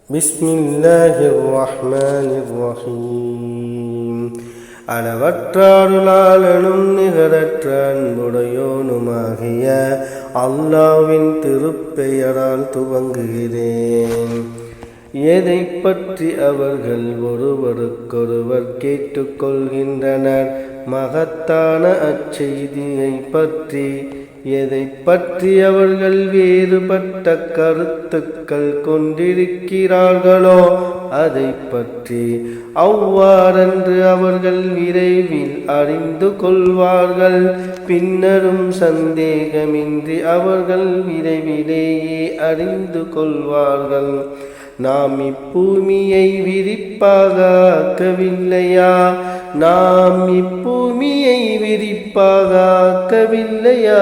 பிஸ்மில்லாஹிர்ரஹ்மானிர்ரஹீம். அளவற்ற அருளாளனும் நிகரற்ற அன்புடையோனுமாகிய அல்லாஹ்வின் திருப்பெயரால் துவங்குகிறேன். எதை பற்றி அவர்கள் ஒருவருக்கொருவர் கேட்டுக்கொள்கின்றனர்? மகத்தான அச்செய்தியை பற்றி. எதை பற்றி அவர்கள் வேறுபட்ட கருத்துக்கள் கொண்டிருக்கிறார்களோ அதை பற்றி. அவ்வாறன்று அவர்கள் விரைவில் அறிந்து கொள்வார்கள். பின்னரும் சந்தேகமின்றி அவர்கள் விரைவிலேயே அறிந்து கொள்வார்கள். நாம் இப்பூமியை விரிப்பாக ஆக்கவில்லையா? நாம் இப்பூமியை விரிப்பாக ஆக்கவில்லையா?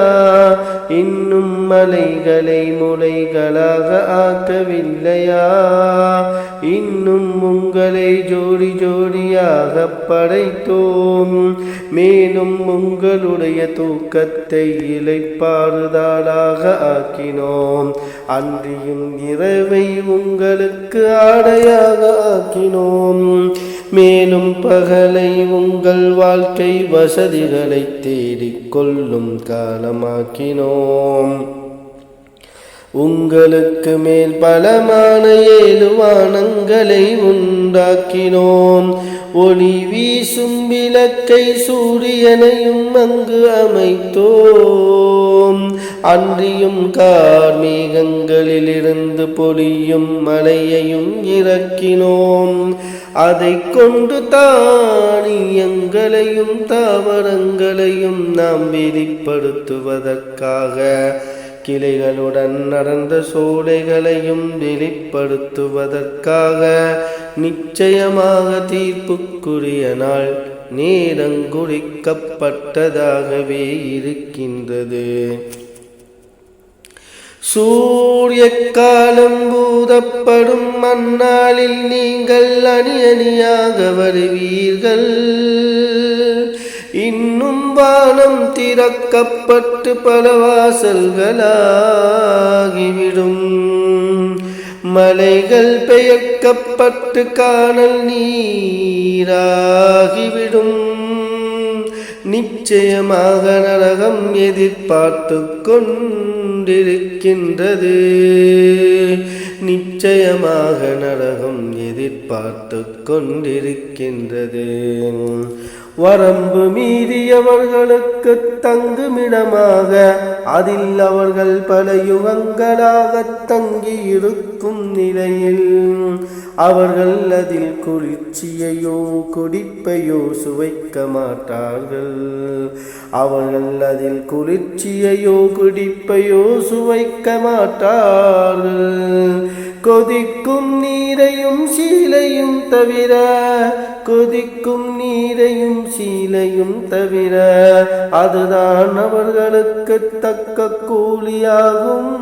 இன்னும் மலைகளை முளைகளாக ஆக்கவில்லையா? இன்னும் உங்களை ஜோடி ஜோடியாக படைத்தோம். மேலும் உங்களுடைய தூக்கத்தை இளைப்பாறுதலாக ஆக்கினோம். அன்றியும் இரவை உங்களுக்கு ஆடையாக ஆக்கினோம். மேலும் பகலை உங்கள் வாழ்க்கை வசதிகளை தேடிக்கொள்ளும் காலமாக்கினோம். உங்களுக்கு மேல் பலமான 7 வானங்களை உண்டாக்கினோம். ஒளி வீசும் விளக்கை சூரியனையும் அங்கு அமைத்தோம். அன்றியும் கார்மேகங்களிலிருந்து பொழியும் மழையையும் இறக்கினோம். அதை கொண்டு தானியங்களையும் தாவரங்களையும் நாம் வெளிப்படுத்துவதற்காக கிளைகளுடன் நடந்த சோலைகளையும் வெளிப்படுத்துவதற்காக நிச்சயமாக தீர்ப்புக்குரிய நாள் நேரங்குறிக்கப்பட்டதாகவே இருக்கின்றது. சூரிய காலம் பூதப்படும் அந்நாளில் நீங்கள் அணி அணியாக வருவீர்கள். இன்னும் வானம் திறக்கப்பட்டு பல வாசல்களாகிவிடும். மலைகள் பெயர்க்கப்பட்டு காணல் நீராகிவிடும். நிச்சயமாக நரகம் எதிர்பார்த்து கொண்டிருக்கின்றது. நிச்சயமாக நரகம் எதிர்பார்த்து கொண்டிருக்கின்றது. வரம்பு மீறியவர்களுக்கு தங்குமிடமாக அதில் அவர்கள் பல யுகங்களாக தங்கியிருக்கும் நிலையில் அவர்கள் அதில் குளிர்ச்சியையோ குடிப்பையோ சுவைக்க மாட்டார்கள். அவர்கள் அதில் குளிர்ச்சியையோ குடிப்பையோ சுவைக்க மாட்டார்கள். கொதிக்கும் நீரையும் சீலையும் தவிர, கொதிக்கும் நீரையும் சீலையும் தவிர அதுதான் அவர்களுக்கு தக்க கூலியாகும்.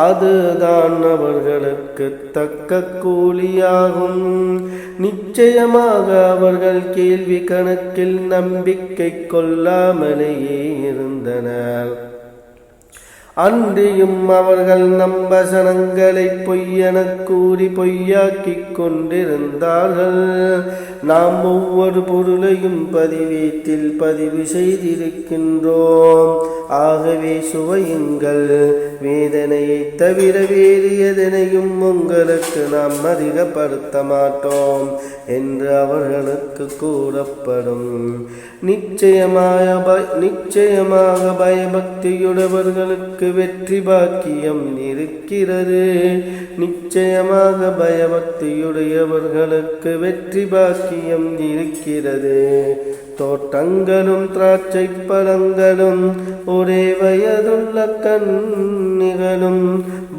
அதுதான் அவர்களுக்கு தக்க கூலியாகும். நிச்சயமாக அவர்கள் கேள்வி கணக்கில் நம்பிக்கை கொள்ளாமலேயே இருந்தனர். அன்றியும் அவர்கள் நம் வசனங்களை பொய்யெனக் கூறி பொய்யாக்கிக் கொண்டிருந்தார்கள். நாம் ஒவ்வொரு பொருளையும் பதிவேட்டில் பதிவு செய்திருக்கின்றோம். ஆகவே சுவையுங்கள். வேதனையை தவிர வேறு எதனையும் உங்களுக்கு நாம் அதிகப்படுத்த மாட்டோம் என்று அவர்களுக்கு கூறப்படும். நிச்சயமாக பயபக்தியுடையவர்களுக்கு வெற்றி பாக்கியம் இருக்கிறது. நிச்சயமாக பயபக்தியுடையவர்களுக்கு வெற்றி பாக்கியம் இருக்கிறது. தோட்டங்களும் திராட்சை பழங்களும் ஒரே வயதுள்ள கன்னிகளும்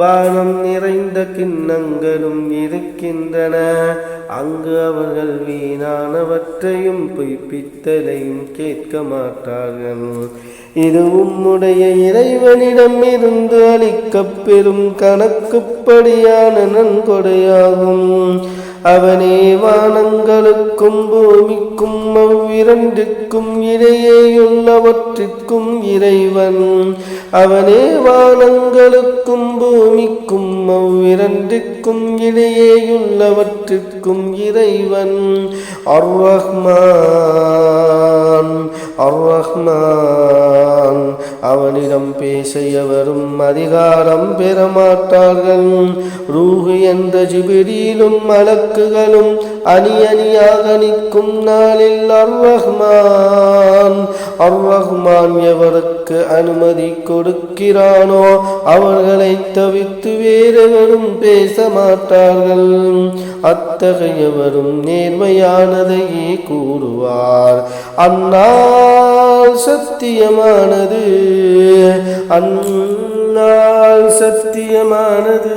பானம் நிறைந்த கிண்ணங்களும் இருக்கின்றன. அங்கு அவர்கள் வீணானவற்றையும் பொய்ப்பித்தலையும் கேட்க மாட்டார்கள். இது உம்முடைய இறைவனிடம் இருந்து அளிக்கப் பெறும் கணக்குப்படியான நன்கொடையாகும். அவனே வானங்களுக்கும் பூமிக்கும் அவ்விரண்டுக்கும் இடையேயுள்ளவற்றிற்கும் இறைவன். அவனே வானங்களுக்கும் பூமிக்கும் அவ்விரண்டுக்கும் இடையேயுள்ளவற்றிற்கும் இறைவன். அர்-ரஹ்மான் அர்-ரஹ்மான். அவனிடம் பேச எவரும் அதிகாரம் பெறமாட்டார்கள். ரூஹு என்ற ஜிப்ரீலும் மலக்குகளும் அணி அணியாக நிற்கும் நாளில் அர்-ரஹ்மான் அர்-ரஹ்மான் எவருக்கு அனுமதி கொடுக்கிறானோ அவர்களை தவிர்த்து வேறெவரும் பேச மாட்டார்கள். அத்தகையவரும் நேர்மையானதையே கூறுவார். அந்நாள் சத்தியமானது, அந்நாள் சத்தியமானது.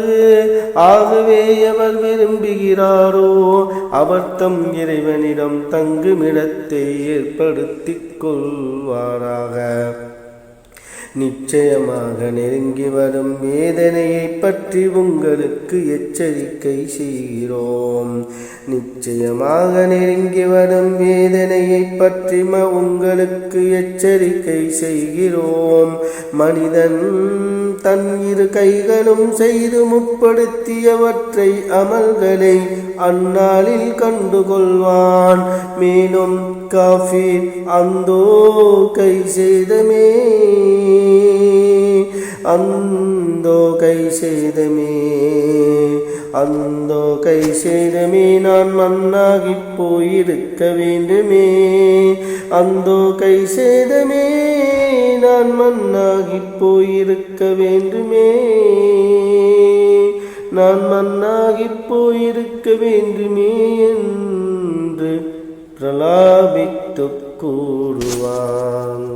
ஆகவே எவர் விரும்புகிறாரோ அவர் தம் இறைவனிடம் தங்குமிடத்தை ஏற்படுத்திக் கொள்வாராக. நிச்சயமாக நெருங்கி வரும் வேதனையை பற்றி உங்களுக்கு எச்சரிக்கை செய்கிறோம். நிச்சயமாக நெருங்கி வரும் வேதனையை பற்றி உங்களுக்கு எச்சரிக்கை செய்கிறோம். மனிதன் தன் இரு கைகளும் செய்து முற்படுத்தியவற்றை அமல்களை அந்நாளில் கண்டுகொள்வான். மேலும் காஃபிர் அந்தோ கை சேதமே, அந்தோ கை சேதமே, அந்தோ கை சேதமே, நான் மண்ணாகி போயிருக்க வேண்டுமே. அந்தோ கை சேதமே, நான் மண்ணாகி போயிருக்க வேண்டுமே, நான் மண்ணாகி போயிருக்க வேண்டுமே என்று பிரலாபித்து கூறுவான்.